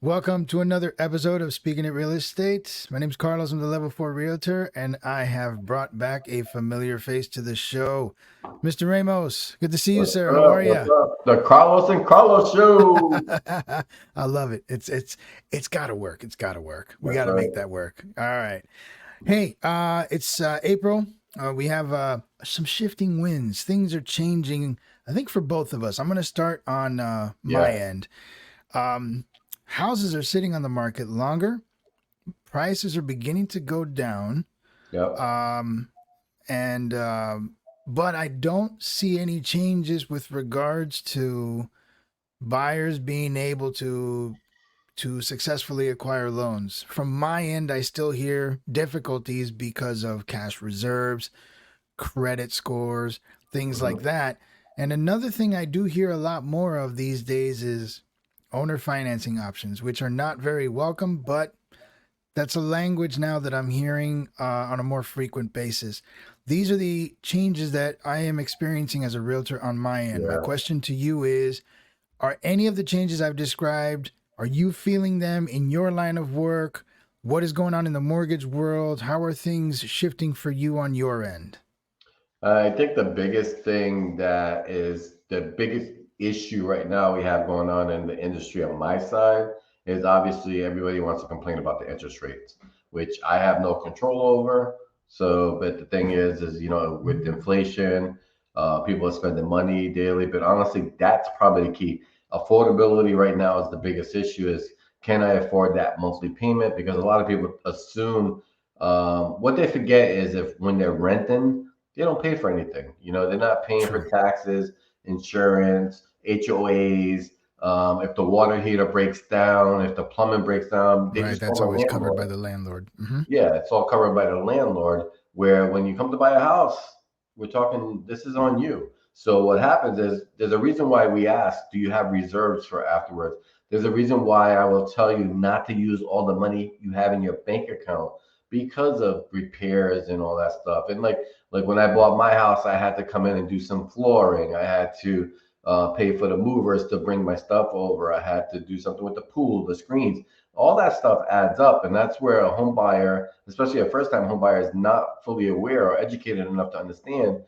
Welcome to another episode of Speaking of Real Estate. My name is Carlos. I'm the Level 4 Realtor, and I have brought back a familiar face to the show. Mr. Ramos, good to see you, What's sir. How up? are What's you? up? The Carlos and Carlos show. I love it. It's got to work. It's got to work. We That's got to right. make that work. All right. Hey, it's April. We have some shifting winds. Things are changing, I think, for both of us. I'm going to start on my Yeah. end. Um, Houses are sitting on the market longer. Prices are beginning to go down. Yep. Um, and But I don't see any changes with regards to buyers being able to successfully acquire loans. From my end, I still hear difficulties because of cash reserves, credit scores, things like Mhm. that. And another thing I do hear a lot more of these days is owner financing options, which are not very welcome, but that's a language now that I'm hearing on a more frequent basis. These are the changes that I am experiencing as a realtor on my end. My Yeah. question to you is, are any of the changes I've described, are you feeling them in your line of work? What is going on in the mortgage world? How are things shifting for you on your end? I think the biggest thing that is the biggest issue right now we have going on in the industry on my side is obviously everybody wants to complain about the interest rates, which I have no control over. So, but the thing is, with inflation, people are spending money daily. But honestly, that's probably the key. Affordability right now is the biggest issue. Is can I afford that monthly payment? Because a lot of people assume what they forget is if when they're renting they don't pay for anything. They're not paying for True. taxes, insurance, HOAs. If the water heater breaks down, if the plumbing breaks down, they Right. just call That's the always covered by landlord. the landlord. Hmm. Yeah, it's all covered by the landlord. Where when you come to buy a house, we're talking, this is on you. So what happens is there's a reason why we ask, do you have reserves for afterwards? There's a reason why I will tell you not to use all the money you have in your bank account because of repairs and all that stuff. And like when I bought my house, I had to come in and do some flooring. I had to pay for the movers to bring my stuff over. I had to do something with the pool, the screens, all that stuff adds up, and that's where a home buyer, especially a first time home buyer, is not fully aware or educated enough to understand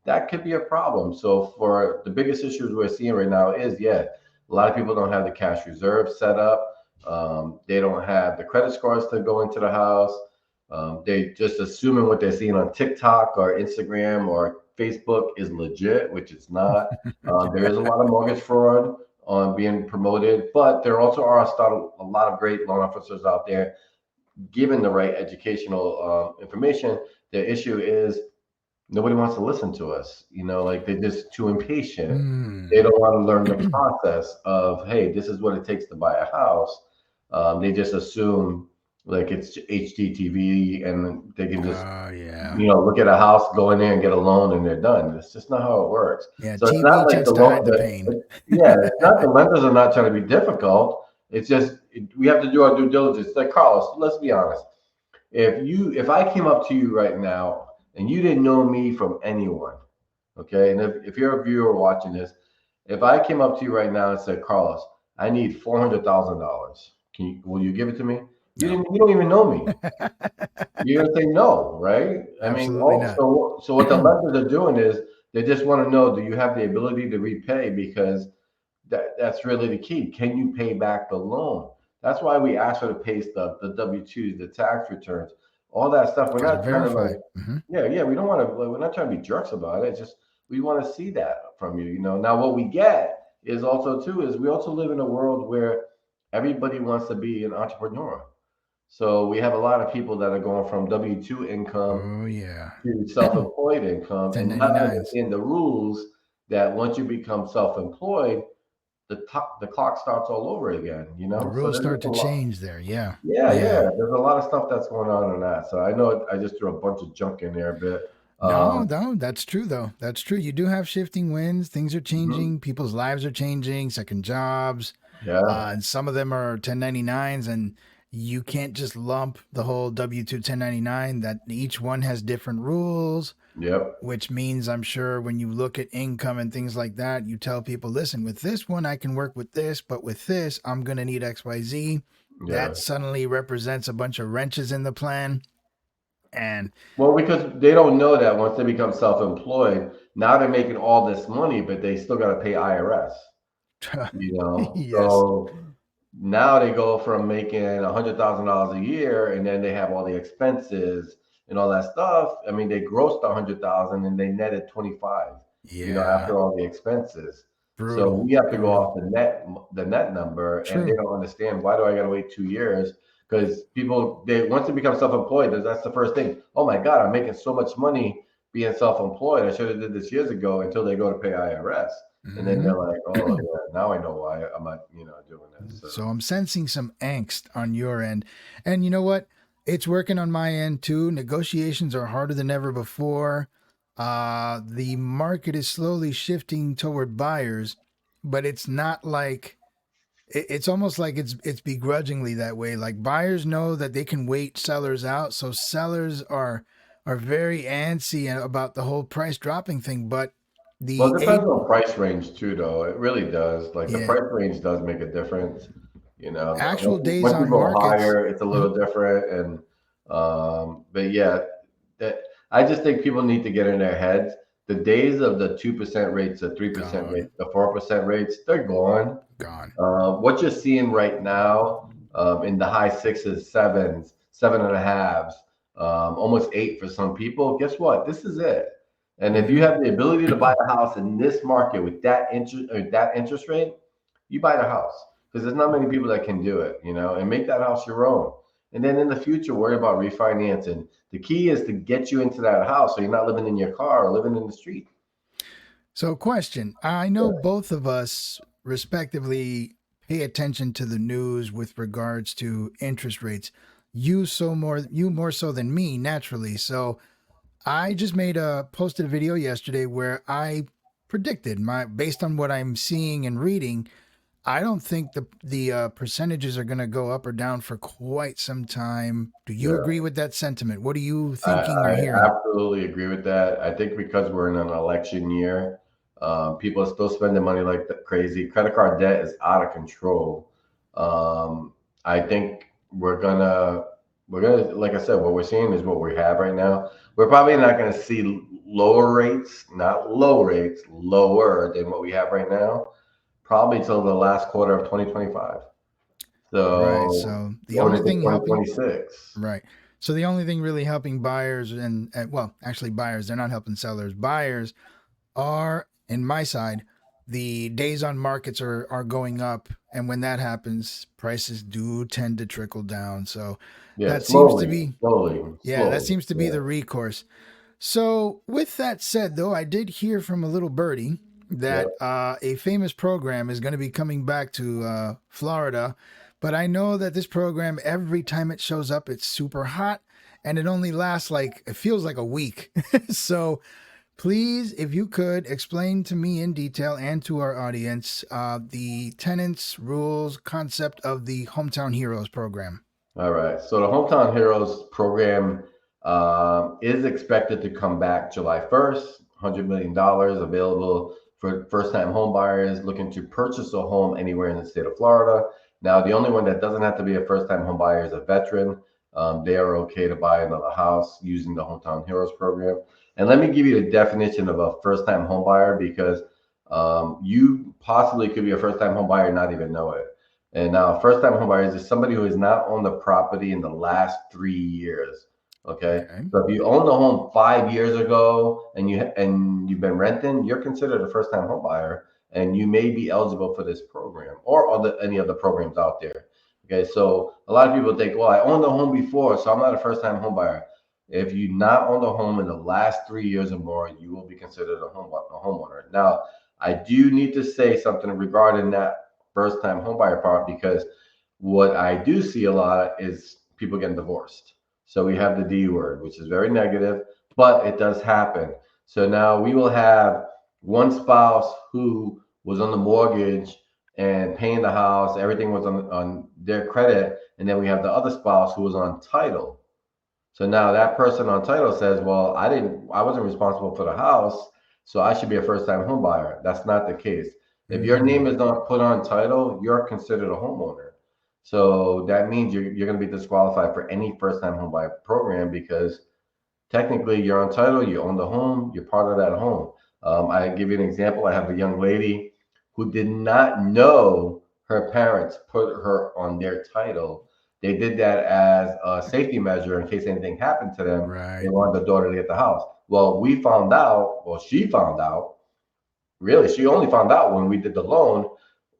that could be a problem. So for the biggest issues we're seeing right now is, yeah, a lot of people don't have the cash reserve set up. They don't have the credit scores to go into the house. They just assuming what they're seeing on TikTok or Instagram or Facebook is legit, which it's not. There is a lot of mortgage fraud on being promoted, but there also are a lot of great loan officers out there given the right educational information. The issue is nobody wants to listen to us. Like they're just too impatient. They Mm. don't want to learn the process of, hey, this is what it takes to buy a house. They just assume like it's HGTV and they can just Oh, yeah. look at a house, go in there and get a loan, and they're done. It's just not how it works. Yeah. So it's not TV like tends the to loan. hide the pain. Yeah, it's not the lenders are not trying to be difficult. It's just we have to do our due diligence. Like Carlos, let's be honest. If I came up to you right now and you didn't know me from anyone, okay, and if you're a viewer watching this, if I came up to you right now and said, Carlos, I need $400,000, will you give it to me? No. You don't even know me. You're gonna say no, right? I mean, Absolutely not. so what the lenders are doing is they just want to know, do you have the ability to repay? Because that's really the key. Can you pay back the loan? That's why we ask for the pay stub, the W-2s, the tax returns, all that stuff. We're Got to not trying to verify. yeah, we don't want to, we're not trying to be jerks about it. It's just we want to see that from you. Now, what we get is also too is we also live in a world where everybody wants to be an entrepreneur. So we have a lot of people that are going from W-2 income Oh, yeah. to self-employed income and not 1099s. understand the rules that once you become self-employed, the clock starts all over again, The So rules there's start just a to lot. change there. Yeah. Yeah, Yeah. yeah. There's a lot of stuff that's going on in that. So I know I just threw a bunch of junk in there, but No, um, no, that's true though. That's true. You do have shifting winds. Things are mhm, changing. People's lives are changing. Second jobs, yeah, and some of them are 1099s. And you can't just lump the whole W-2 1099, that each one has different rules, Yep. which means I'm sure when you look at income and things like that, you tell people, listen, with this one, I can work with this, but with this, I'm going to need XYZ. Yeah. That suddenly represents a bunch of wrenches in the plan. And Well, because they don't know that once they become self-employed, now they're making all this money, but they still got to pay IRS. You know, yes, so now they go from making $100,000 a year, and then they have all the expenses and all that stuff. I mean, they grossed 100,000 and they netted 25. You know, yeah, after all the expenses. So brutal, we have to go brutal. off the net number, and they True. don't understand why do I got to wait 2 years? Because people, they once they become self-employed, that's the first thing. Oh my God, I'm making so much money being self-employed. I should have did this years ago until they go to pay IRS. And then Hmm. they're like, oh yeah, now I know why I'm not, doing this. So So I'm sensing some angst on your end. And you know what? It's working on my end too. Negotiations are harder than ever before. The market is slowly shifting toward buyers, but it's not like it's almost like it's begrudgingly that way. Like buyers know that they can wait sellers out, so sellers are very antsy about the whole price dropping thing. But well, the it depends a on price range too, though. It really does. Like the yeah, price range does make a difference. actual days Once you on go markets. higher, it's a Mhm. little different. And but yeah, that I just think people need to get in their heads. The days of the 2% rates, the 3% rates, Gone, the 4% rates, they're gone. gone. What you're seeing right now in the high sixes, sevens, seven and a halves, almost eight for some people, guess what? This is it. And if you Hmm. have the ability to buy a house in this market with that interest rate, you buy the house because there's not many people that can do it, and make that house your own. And then in the future, worry about refinancing. The key is to get you into that house so you're not living in your car or living in the street. So, question: I Yeah. know both of us, respectively, pay attention to the news with regards to interest rates. You more so than me, naturally. So, I just posted a video yesterday where I predicted my based on what I'm seeing and reading. I don't think the percentages are going to go up or down for quite some time. Do you Yeah. agree with that sentiment? What are you I, thinking or I hearing? absolutely agree with that. I think because we're in an election year, people are still spending money like crazy. Credit card debt is out of control. I think we're gonna, like I said, what we're seeing is what we have right now. We're probably not gonna see lower rates, not low rates, lower than what we have right now, probably till the last quarter of 2025. Right. So So the going only into thing helping 2026. Right. So the only thing really helping buyers and well, actually buyers, they're not helping sellers. Buyers are in my side, the days on markets are going up, and when that happens, prices do tend to trickle down. So Yeah, that seems to slowly, be slowly, yeah, that slowly. seems to be Yeah. the recourse. So with that said though, I did hear from a little birdie Yeah. that a famous program is going to be coming back to Florida. But I know that this program, every time it shows up, it's super hot and it only lasts like, it feels like a week. So please, if you could explain to me in detail and to our audience the tenants, rules, concept of the Hometown Heroes program. All right. So the Hometown Heroes program is expected to come back July 1st. $100 million available for first-time home buyers looking to purchase a home anywhere in the state of Florida. Now, the only one that doesn't have to be a first-time home buyer is a veteran. They are okay to buy another house using the Hometown Heroes program. And let me give you the definition of a first-time home buyer because you possibly could be a first-time home buyer and not even know it. And now, first-time homebuyers is somebody who has not owned the property in the last 3 years. Okay, Okay. so if you owned the home 5 years ago and you've been renting, you're considered a first-time homebuyer, and you may be eligible for this program or any other programs out there. Okay, so a lot of people think, well, I owned a home before, so I'm not a first-time homebuyer. If you not owned a home in the last 3 years or more, you will be considered a homeowner. Now, I do need to say something regarding that first time homebuyer part because what I do see a lot is people getting divorced. So we have the D word, which is very negative, but it does happen. So now we will have one spouse who was on the mortgage and paying the house. Everything was on their credit. And then we have the other spouse who was on title. So now that person on title says, well, I wasn't responsible for the house, so I should be a first time home buyer. That's not the case. If your name Mm, is not put on title, you're considered a homeowner. So that means you're going to be disqualified for any first time home buyer program because technically you're on title, you own the home, you're part of that home. I give you an example. I have a young lady who did not know her parents put her on their title. They did that as a safety measure in case anything happened to them. They right. wanted the daughter to get the house. Well, we found out, well, she found out, really, she only found out when we did the loan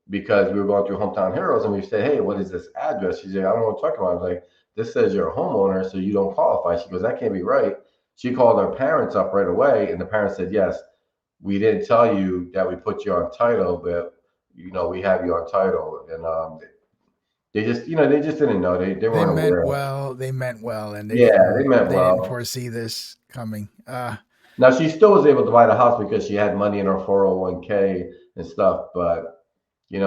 because we were going through Hometown Heroes and we said, hey, what is this address? She said, I don't know what you're talking about. I was like, this says you're a homeowner, so you don't qualify. She goes, that can't be right. She called her parents up right away, and the parents said, yes, we didn't tell you that we put you on title, but we have you on title. And they just, they just didn't know. They They weren't meant aware. well. They meant well, and Yeah, they meant they didn't well. foresee this coming. Now she still was able to buy the house because she had money in her 401k and stuff, but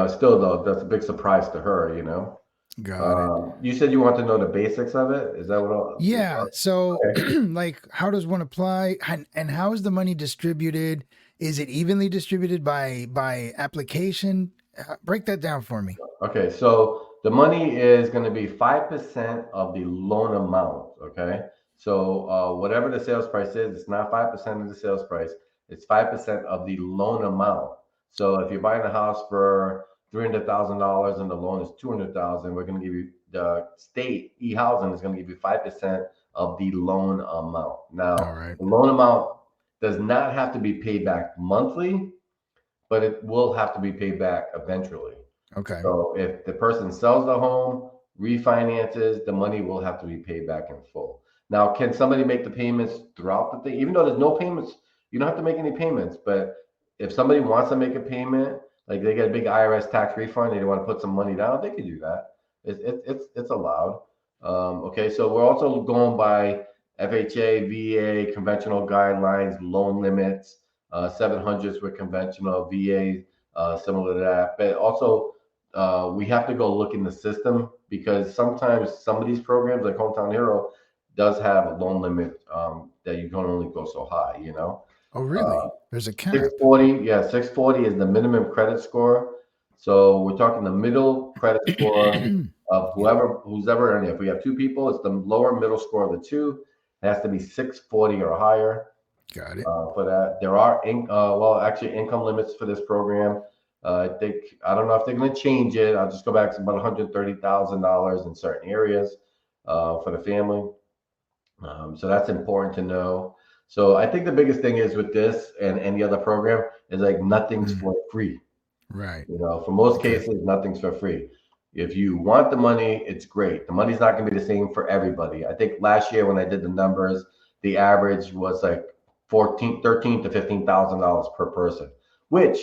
still though, that's a big surprise to her. Got it. You said you want to know the basics of it. Is that what? Yeah. So, Okay. like, how does one apply, and how is the money distributed? Is it evenly distributed by application? Break that down for me. Okay. So the money is going to be 5% of the loan amount. Okay. So whatever the sales price is, it's not 5% of the sales price. It's 5% of the loan amount. So if you're buying a house for $300,000 and the loan is 200,000, we're going to give you the state e-housing is going to give you 5% of the loan amount. All Now, right. the loan amount does not have to be paid back monthly, but it will have to be paid back eventually. Okay. So if the person sells the home, refinances, the money will have to be paid back in full. Now, can somebody make the payments throughout the thing? Even though there's no payments, you don't have to make any payments. But if somebody wants to make a payment, like they get a big IRS tax refund, they want to put some money down, they can do that. It's allowed. Okay, so we're also going by FHA, VA, conventional guidelines, loan limits, 700s with conventional, VA, similar to that. But also, we have to go look in the system because sometimes some of these programs, like Hometown Hero, does have a loan limit that you can only go so high. Oh, Uh, really? There's a cap. 640, yeah, 640 is the minimum credit score. So we're talking the middle credit score of who's ever in it. If we have two people, it's the lower middle score of the two. It has to be 640 or higher Got it. for that. There are actually income limits for this program. I don't know if they're going to change it. I'll just go back to about $130,000 in certain areas for the family. So that's important to know. So I think the biggest thing is with this and any other program is like nothing's Mm, for free. right. For most Okay. cases, nothing's for free. If you want the money, it's great. The money's not going to be the same for everybody. I think last year when I did the numbers, the average was like 13 to $15,000 per person, which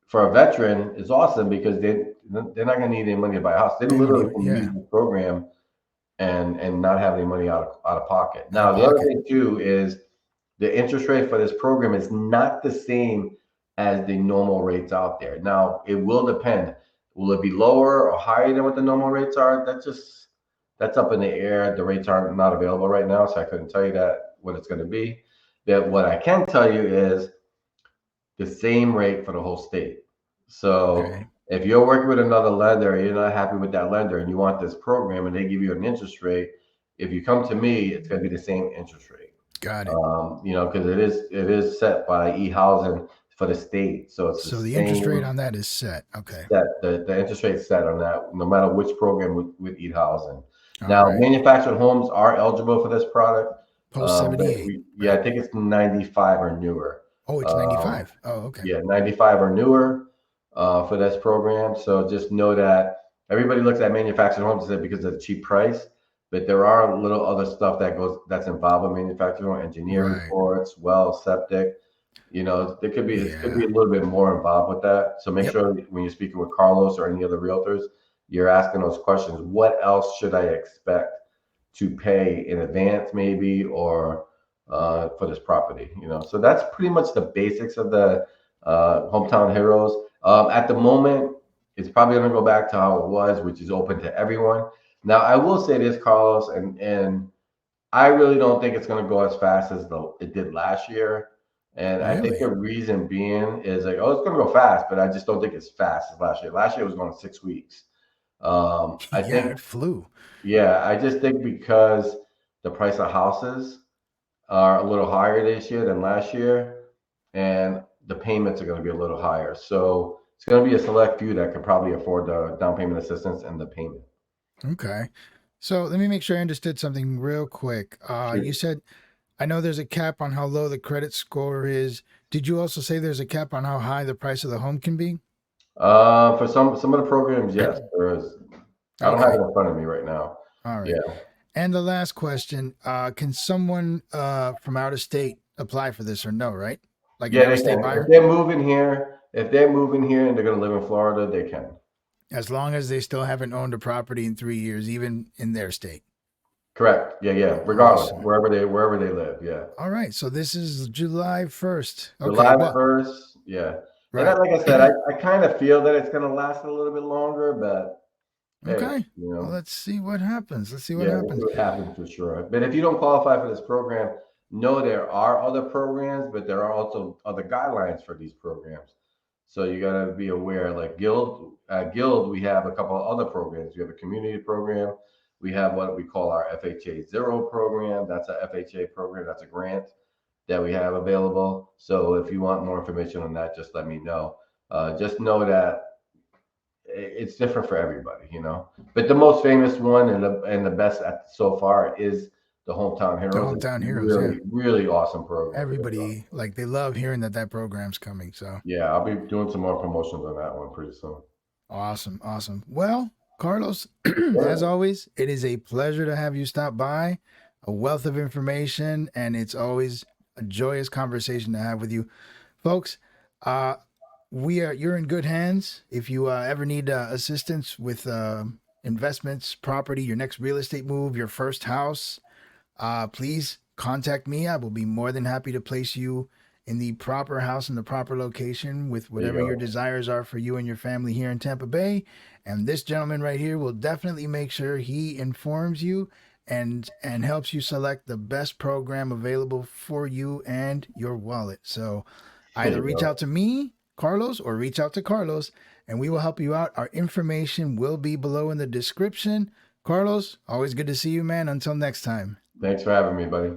for a veteran is awesome because they're not going to need any money to buy a house. They They don't literally even. can use Yeah. the program and not have any money out of pocket. Out of Now, the other pocket. thing too is the interest rate for this program is not the same as the normal rates out there. Now, it will depend. Will it be lower or higher than what the normal rates are? That's up in the air. The rates are not available right now, so I couldn't tell you that what it's going to be. That what I can tell you is the same rate for the whole state. So Okay. if you're working with another lender and you're not happy with that lender and you want this program and they give you an interest rate, if you come to me, it's going to be the same interest rate. Got it. Because it is set by e-housing for the state, so it's the So the interest rate same on that is set. Okay. set. The interest rate set on that, no matter which program with e-housing. All Now, right. manufactured homes are eligible for this product. Post But 78. yeah, Right. I think it's 95 or newer. Oh, it's Um, 95. Oh, okay. yeah, 95 or newer for this program. So just know that everybody looks at manufactured homes because of the cheap price, but there are a little other stuff that's involved with manufactured home, engineering Right. reports, well, septic. It could be Yeah. a little bit more involved with that. So make Yep. sure when you're speaking with Carlos or any other realtors, you're asking those questions. What else should I expect to pay in advance, maybe, or for this property? So that's pretty much the basics of the Hometown Heroes. At the moment, it's probably going to go back to how it was, which is open to everyone. Now, I will say this, Carlos, and I really don't think it's going to go as fast as it did last year. And I think Really? the reason being is like, oh, it's going to go fast, but I just don't think it's fast as last year. Last year was going 6 weeks. I Yeah, think, it flew. yeah, I just think because the price of houses are a little higher this year than last year, and the payments are going to be a little higher. So it's going to be a select few that can probably afford the down payment assistance and the payment. Okay. So let me make sure I understood something real quick. You Sure. said, I know there's a cap on how low the credit score is. Did you also say there's a cap on how high the price of the home can be? For some of the programs, yes, there is. I don't have Okay. it in front of me right now. All Yeah, right. And the last question, can someone from out of state apply for this or no, right? Like an yeah, out of they state can. If buyer? they're moving here, if they're moving here and they're going to live in Florida, they can. As long as they still haven't owned a property in 3 years, even in their state. Correct. Yeah, yeah. Regardless, Awesome. wherever they live. Yeah. All right. So this is July 1st. Okay. July Well, 1st. Yeah. And right. like I said, I kind of feel that it's going to last a little bit longer, but hey, Okay. Well, let's see what happens. Let's see what yeah, we'll see happens. what happens for sure. But if you don't qualify for this program, know there are other programs, but there are also other guidelines for these programs. So you got to be aware. Like Guild, we have a couple of other programs. We have a community program. We have what we call our FHA Zero program. That's a FHA program. That's a grant that we have available. So if you want more information on that, just let me know. Just know that it's different for everybody, you know. But the most famous one and the best at so far is the Hometown The Heroes. It's hometown heroes. Yeah. really really awesome program. Really awesome. Everybody, like, they love hearing that that program's coming. So Yeah, I'll be doing some more promotions on that one pretty soon. awesome. Awesome. Well, Carlos, as Yeah, always, it is a pleasure to have you stop by. A wealth of information, and it's always a joyous conversation to have with you. Folks, uh, you're in good hands. If you ever need assistance with investments, property, your next real estate move, your first house, please contact me. I will be more than happy to place you in the proper house in the proper location with there you whatever your go. desires are for you and your family here in Tampa Bay. And this gentleman right here will definitely make sure he informs you and helps you select the best program available for you and your wallet. So There either you reach go. out to me, Carlos, or reach out to Carlos, and we will help you out. Our information will be below in the description. Carlos, always good to see you, man. Until next time. Thanks for having me, buddy.